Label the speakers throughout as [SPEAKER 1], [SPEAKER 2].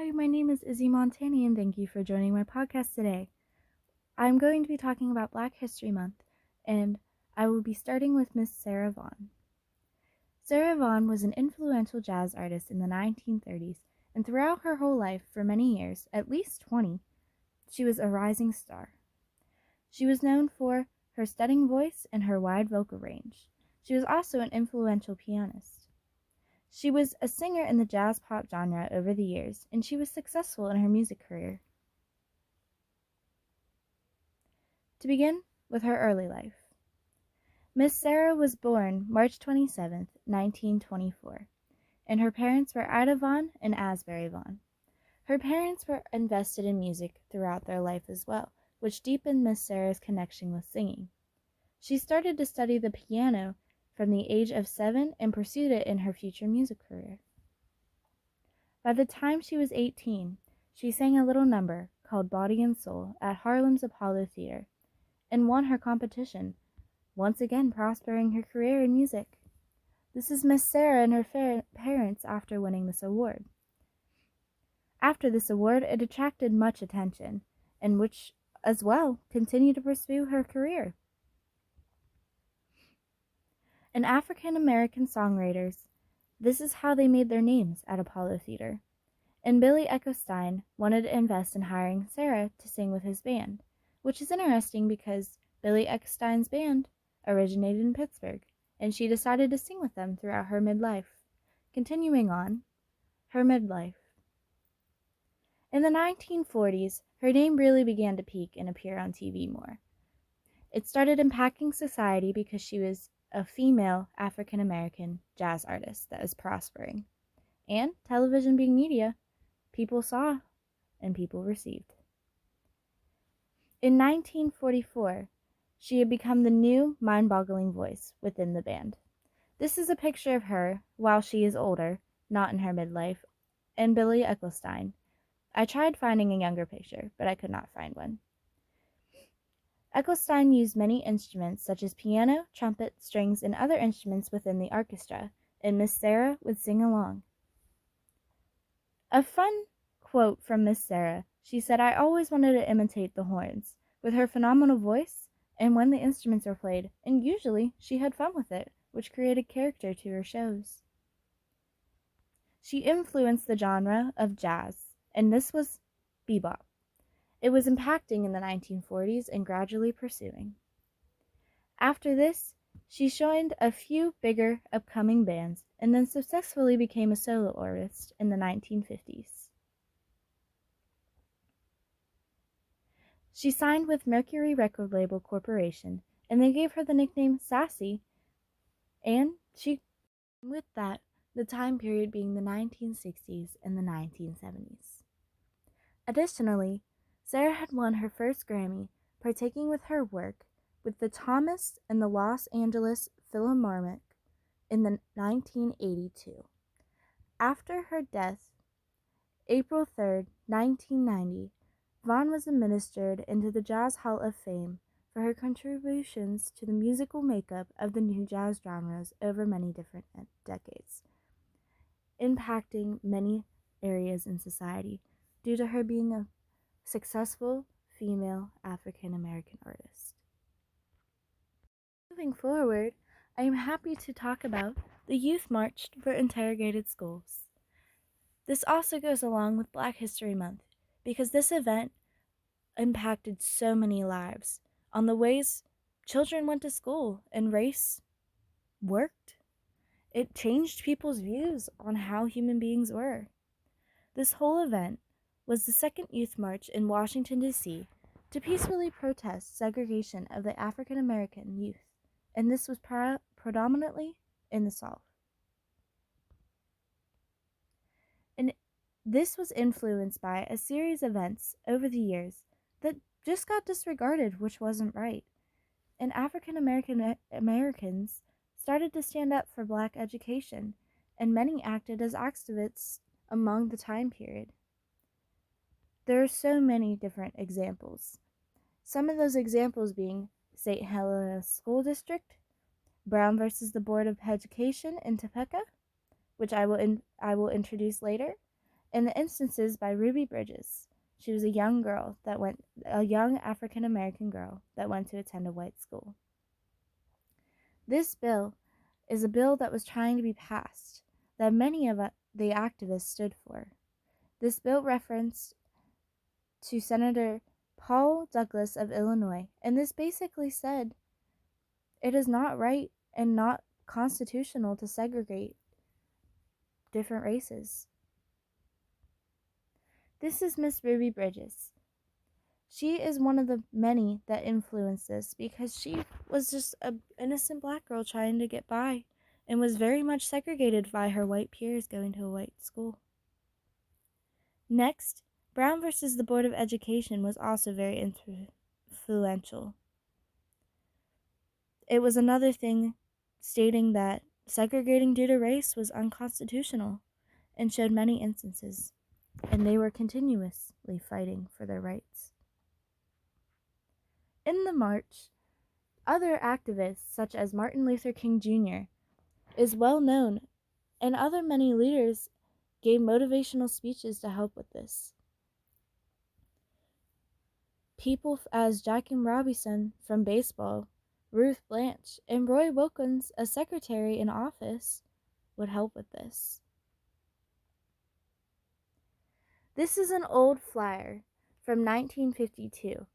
[SPEAKER 1] Hi, my name is Izzy M, and thank you for joining my podcast today. I'm going to be talking about Black History Month, and I will be starting with Miss Sarah Vaughan. Sarah Vaughan was an influential jazz artist in the 1930s, and throughout her whole life, for many years, at least 20, she was a rising star. She was known for her stunning voice and her wide vocal range. She was also an influential pianist. She was a singer in the jazz pop genre over the years, and she was successful in her music career. To begin with her early life, Miss Sarah was born March 27, 1924, and her parents were Ida Vaughan and Asbury Vaughan. Her parents were invested in music throughout their life as well, which deepened Miss Sarah's connection with singing. She started to study the piano from the age of 7 and pursued it in her future music career. By the time she was 18, she sang a little number called Body and Soul at Harlem's Apollo Theater and won her competition, once again prospering her career in music. This is Miss Sarah and her parents after winning this award. After this award, it attracted much attention, and which, as well, continued to pursue her career. And African American songwriters, this is how they made their names at Apollo Theater. And Billy Eckstein wanted to invest in hiring Sarah to sing with his band, which is interesting because Billy Eckstein's band originated in Pittsburgh, and she decided to sing with them throughout her midlife. Continuing on, her midlife. In the 1940s, her name really began to peak and appear on TV more. It started impacting society because she was a female African American jazz artist that was prospering. And television being media, people saw and people received. In 1944, she had become the new mind-boggling voice within the band. This is a picture of her while she is older, not in her midlife, and Billy Eckstein. I tried finding a younger picture, but I could not find one. Eckstein used many instruments such as piano, trumpet, strings, and other instruments within the orchestra, and Miss Sarah would sing along. A fun quote from Miss Sarah, she said, "I always wanted to imitate the horns, with her phenomenal voice, and when the instruments were played, and usually she had fun with it, which created character to her shows." She influenced the genre of jazz, and this was bebop. It was impacting in the 1940s and gradually pursuing. After this, she joined a few bigger upcoming bands and then successfully became a solo artist in the 1950s. She signed with Mercury Record Label Corporation, and they gave her the nickname Sassy, and with that, the time period being the 1960s and the 1970s. Additionally, Sarah had won her first Grammy, partaking with her work with the Thomas and the Los Angeles Philharmonic in the 1982. After her death, April 3, 1990, Vaughan was administered into the Jazz Hall of Fame for her contributions to the musical makeup of the new jazz genres over many different decades, impacting many areas in society due to her being a successful female African American artist. Moving forward, I am happy to talk about the Youth March for Interrogated Schools. This also goes along with Black History Month because this event impacted so many lives on the ways children went to school and race worked. It changed people's views on how human beings were. This whole event was the second youth march in Washington, D.C. to peacefully protest segregation of the African American youth, and this was predominantly in the South. And this was influenced by a series of events over the years that just got disregarded, which wasn't right. And African Americans started to stand up for Black education, and many acted as activists among the time period. There are so many different examples. Some of those examples being St. Helena School District, Brown versus the Board of Education in Topeka, which I will introduce later, and the instances by Ruby Bridges. She was a young African American girl that went to attend a white school. This bill is a bill that was trying to be passed, that many of the activists stood for. This bill referenced to Senator Paul Douglas of Illinois, and this basically said it is not right and not constitutional to segregate different races. This is Miss Ruby Bridges. She is one of the many that influenced this because she was just an innocent black girl trying to get by and was very much segregated by her white peers going to a white school. Next, Brown versus the Board of Education was also very influential. It was another thing stating that segregating due to race was unconstitutional and showed many instances, and they were continuously fighting for their rights. In the march, other activists such as Martin Luther King Jr. is well known, and other many leaders gave motivational speeches to help with this. People as Jackie Robinson from baseball, Ruth Blanche, and Roy Wilkins, a secretary in office, would help with this. This is an old flyer from 1952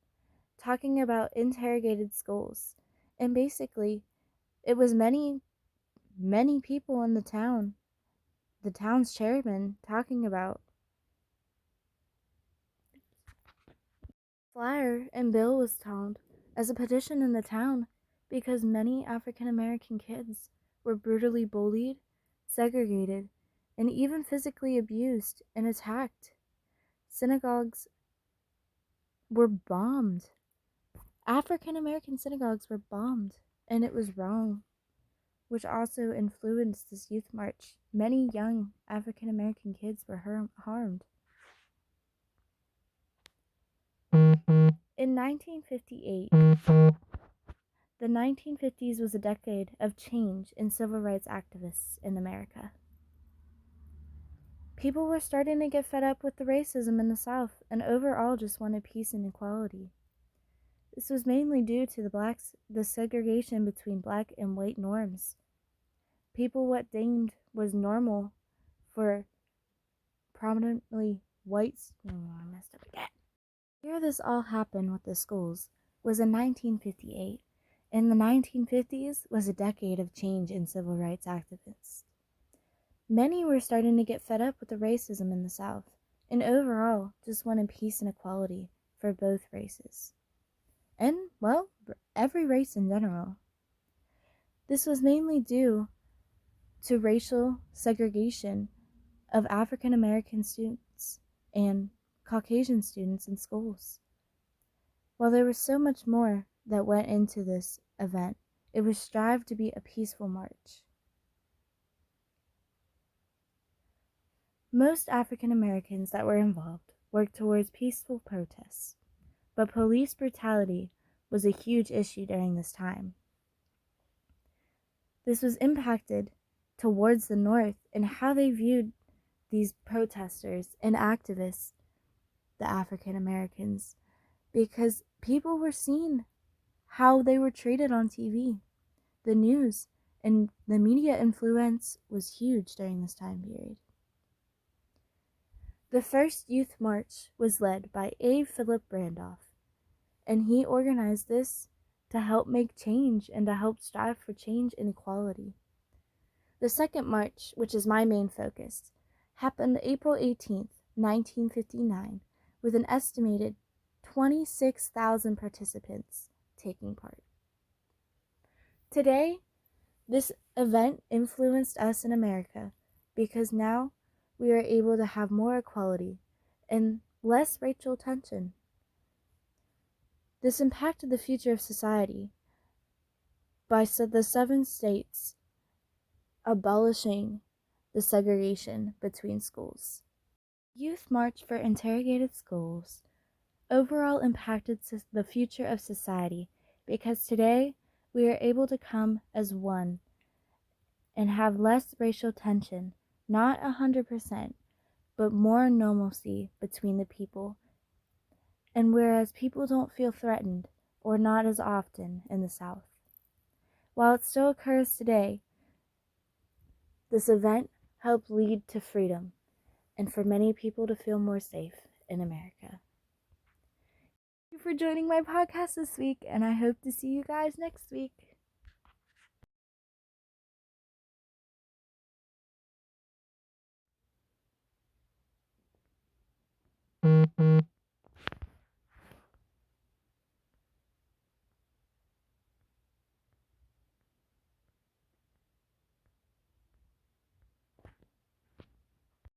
[SPEAKER 1] talking about interrogated schools, and basically it was many people in the town's chairman, talking about flyer and bill was told as a petition in the town because many African American kids were brutally bullied, segregated, and even physically abused and attacked. Synagogues were bombed. African American synagogues were bombed, and it was wrong, which also influenced this youth march. Many young African American kids were harmed. In 1958, the 1950s was a decade of change in civil rights activists in America. People were starting to get fed up with the racism in the South and overall just wanted peace and equality. This was mainly due to the segregation between black and white norms. People what deemed was normal for prominently whites. I messed up again. Here this all happened with the schools was in 1958. In the 1950s was a decade of change in civil rights activists. Many were starting to get fed up with the racism in the South, and overall just wanted peace and equality for both races. And, well, every race in general. This was mainly due to racial segregation of African American students and Caucasian students in schools. While there was so much more that went into this event, it was strived to be a peaceful march. Most African Americans that were involved worked towards peaceful protests, but police brutality was a huge issue during this time. This was impacted towards the North and how they viewed these protesters and activists, the African Americans, because people were seeing how they were treated on TV. The news and the media influence was huge during this time period. The first youth march was led by A. Philip Randolph, and he organized this to help make change and to help strive for change and equality. The second march, which is my main focus, happened April 18th, 1959, with an estimated 26,000 participants taking part. Today, this event influenced us in America because now we are able to have more equality and less racial tension. This impacted the future of society by the 7 states abolishing the segregation between schools. Youth March for Interrogated Schools overall impacted the future of society because today we are able to come as one and have less racial tension, not 100%, but more normalcy between the people. And whereas people don't feel threatened, or not as often, in the South. While it still occurs today, this event helped lead to freedom and for many people to feel more safe in America. Thank you for joining my podcast this week, and I hope to see you guys next week.